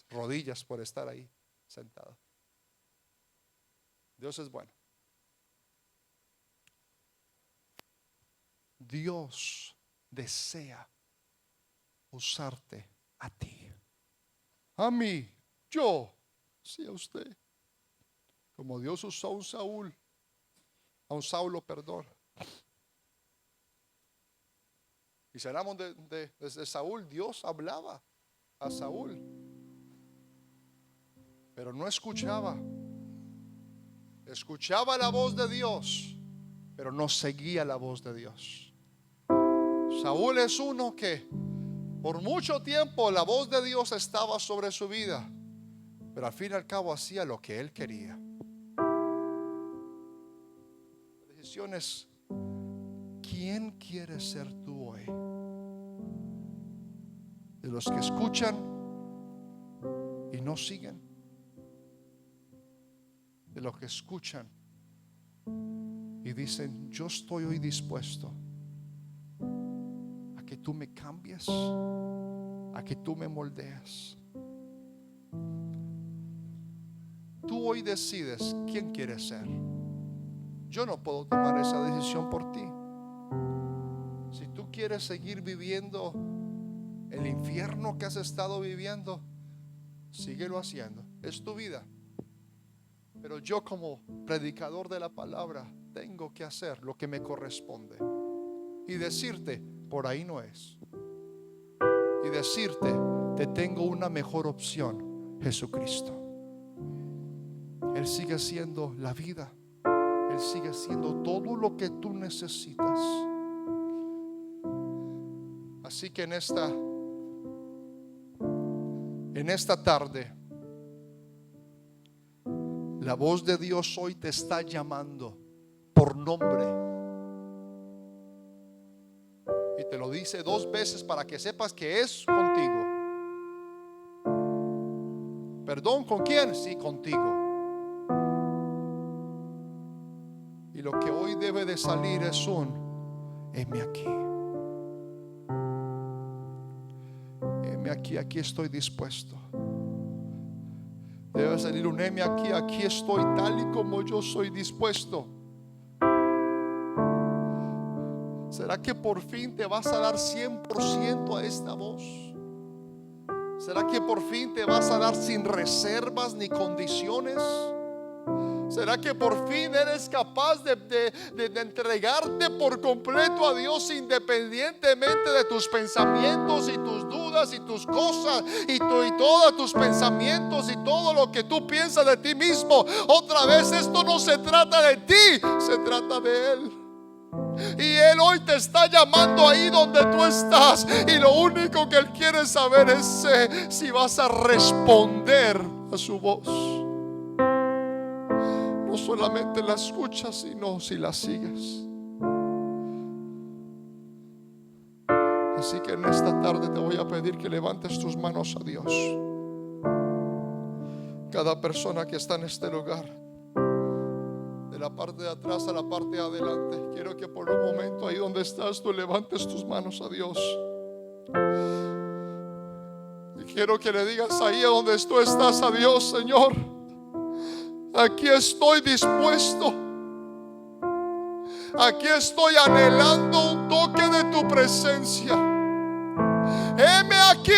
rodillas por estar ahí sentado. Dios es bueno. Dios desea usarte a ti, a mí, yo, sí, a usted. Como Dios usó a un Saulo, perdón. Y seramos desde Saúl, Dios hablaba a Saúl, pero no escuchaba. Escuchaba la voz de Dios, pero no seguía la voz de Dios. Saúl es uno que por mucho tiempo la voz de Dios estaba sobre su vida, pero al fin y al cabo hacía lo que él quería. La decisión es, ¿quién quieres ser tú hoy? ¿De los que escuchan y no siguen? ¿De los que escuchan y dicen, yo estoy hoy dispuesto a que tú me cambies, a que tú me moldees? Tú hoy decides quién quieres ser. Yo no puedo tomar esa decisión por ti. Si tú quieres seguir viviendo el infierno que has estado viviendo, síguelo haciendo. Es tu vida. Pero yo, como predicador de la palabra, tengo que hacer lo que me corresponde y decirte, por ahí no es. Y decirte, te tengo una mejor opción, Jesucristo. Él sigue siendo la vida. Él sigue siendo todo lo que tú necesitas. Así que en esta tarde, la voz de Dios hoy te está llamando por nombre. Y te lo dice 2 veces para que sepas que es contigo. ¿Perdón con quién? Sí, contigo. Y lo que hoy debe de salir es un heme aquí. Heme aquí, aquí estoy dispuesto. Debe salir un heme aquí, aquí estoy tal y como yo soy dispuesto. ¿Será que por fin te vas a dar 100% a esta voz? ¿Será que por fin te vas a dar sin reservas ni condiciones? ¿Será que por fin eres capaz de entregarte por completo a Dios, independientemente de tus pensamientos y tus dudas y tus cosas y todos tus pensamientos y todo lo que tú piensas de ti mismo? Otra vez, esto no se trata de ti, se trata de Él. Y Él hoy te está llamando ahí donde tú estás, y lo único que Él quiere saber es si vas a responder a su voz. No solamente la escuchas, sino si la sigues. Así que en esta tarde te voy a pedir que levantes tus manos a Dios. Cada persona que está en este lugar, de la parte de atrás a la parte de adelante, quiero que por un momento ahí donde estás tú levantes tus manos a Dios. Y quiero que le digas ahí donde tú estás a Dios: Señor, aquí estoy dispuesto. Aquí estoy anhelando un toque de tu presencia. Heme aquí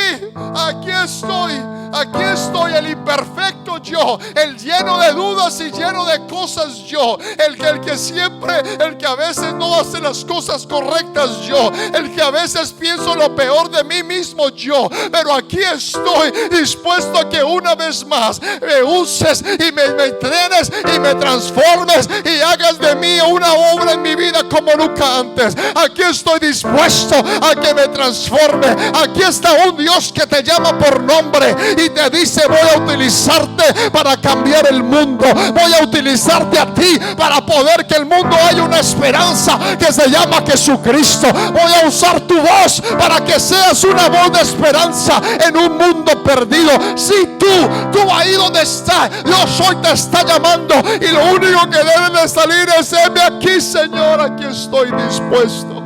estoy, el imperfecto yo, el lleno de dudas y lleno de cosas yo, el que a veces no hace las cosas correctas yo, el que a veces pienso lo peor de mí mismo yo, pero aquí estoy dispuesto a que una vez más me uses y me entrenes y me transformes y hagas de mí una obra en mi vida como nunca antes. Aquí estoy dispuesto a que me transforme. Aquí está un Dios que te llama por nombre y te dice: voy a utilizarte para cambiar el mundo. Voy a utilizarte a ti para poder que el mundo haya una esperanza que se llama Jesucristo. Voy a usar tu voz para que seas una voz de esperanza en un mundo perdido. Si tú ahí donde estás, Dios hoy te está llamando y lo único que debe de salir es: heme aquí, Señor, aquí estoy dispuesto.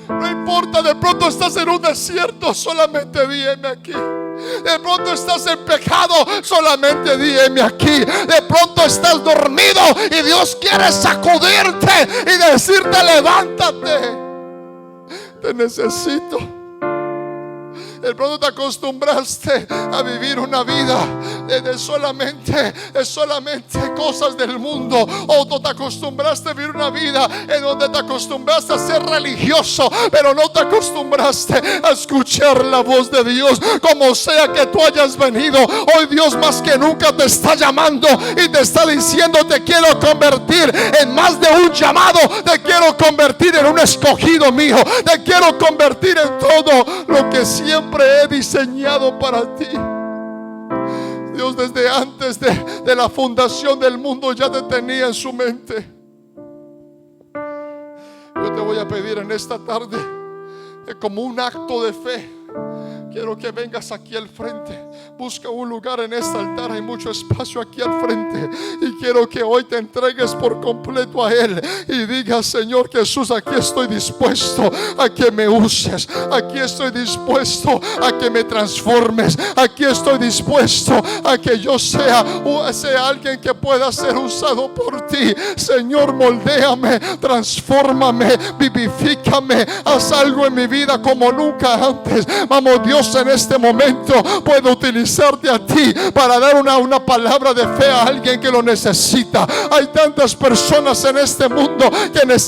No importa, de pronto estás en un desierto, solamente dime aquí. De pronto estás en pecado, solamente dime aquí. De pronto estás dormido y Dios quiere sacudirte y decirte: levántate, te necesito. De pronto te acostumbraste a vivir una vida de solamente cosas del mundo, o tú te acostumbraste a vivir una vida en donde te acostumbraste a ser religioso, pero no te acostumbraste a escuchar la voz de Dios. Como sea que tú hayas venido, hoy Dios más que nunca te está llamando y te está diciendo: te quiero convertir en más de un llamado, te quiero convertir en un escogido mío, te quiero convertir en todo lo que siempre he diseñado para ti. Dios desde antes de la fundación del mundo ya te tenía en su mente. Yo te voy a pedir en esta tarde que, como un acto de fe, quiero que vengas aquí al frente. Busca un lugar en este altar, hay mucho espacio aquí al frente, y quiero que hoy te entregues por completo a Él y digas: Señor Jesús, aquí estoy dispuesto a que me uses. Aquí estoy dispuesto a que me transformes. Aquí estoy dispuesto a que yo sea alguien que pueda ser usado por ti. Señor, moldéame, transfórmame, vivifícame, haz algo en mi vida como nunca antes. Vamos, Dios en este momento puede utilizarte a ti para dar una palabra de fe a alguien que lo necesita. Hay tantas personas en este mundo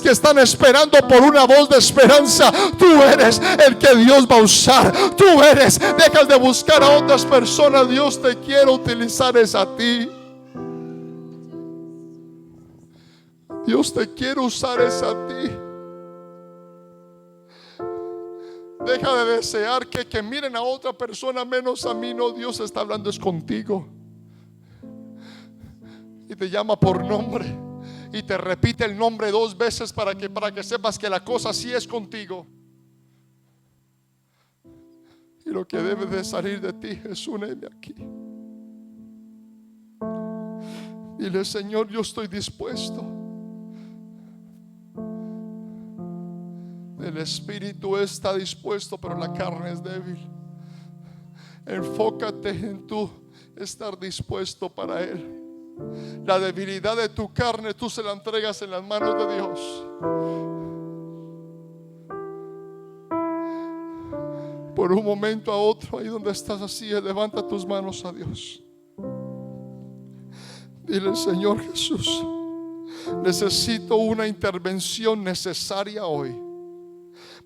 que están esperando por una voz de esperanza. Tú eres el que Dios va a usar. Tú eres. Dejas de buscar a otras personas. Dios te quiere utilizar es a ti. Dios te quiere usar es a ti. Deja de desear que miren a otra persona menos a mí. No, Dios está hablando es contigo. Y te llama por nombre. Y te repite el nombre 2 veces para que sepas que la cosa sí es contigo. Y lo que debe de salir de ti es un heme aquí. Dile: Señor, yo estoy dispuesto. El espíritu está dispuesto, pero la carne es débil. Enfócate en tú estar dispuesto para Él. La debilidad de tu carne tú se la entregas en las manos de Dios. Por un momento a otro, ahí donde estás así, levanta tus manos a Dios. Dile: Señor Jesús, necesito una intervención necesaria hoy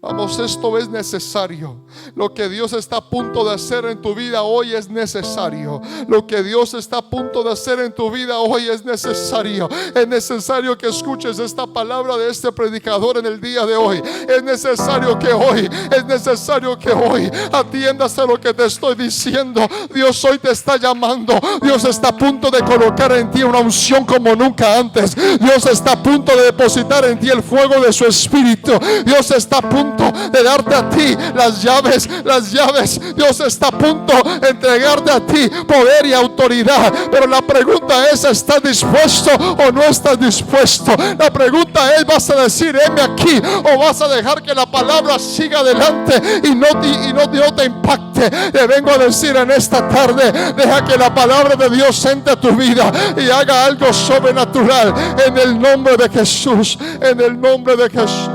Vamos, esto es necesario. Lo que Dios está a punto de hacer en tu vida hoy es necesario. Lo que Dios está a punto de hacer en tu vida hoy es necesario. Es necesario que escuches esta palabra de este predicador en el día de hoy. Es necesario que hoy atiendas a lo que te estoy diciendo. Dios hoy te está llamando. Dios está a punto de colocar en ti una unción como nunca antes. Dios está a punto de depositar en ti el fuego de su espíritu. Dios está a punto de darte a ti las llaves. Dios está a punto de entregarte a ti poder y autoridad. Pero la pregunta es: ¿estás dispuesto o no estás dispuesto? La pregunta es: ¿vas a decir heme aquí, o vas a dejar que la palabra siga adelante y no te impacte? Te vengo a decir en esta tarde: deja que la palabra de Dios entre a tu vida y haga algo sobrenatural en el nombre de Jesús, en el nombre de Jesús.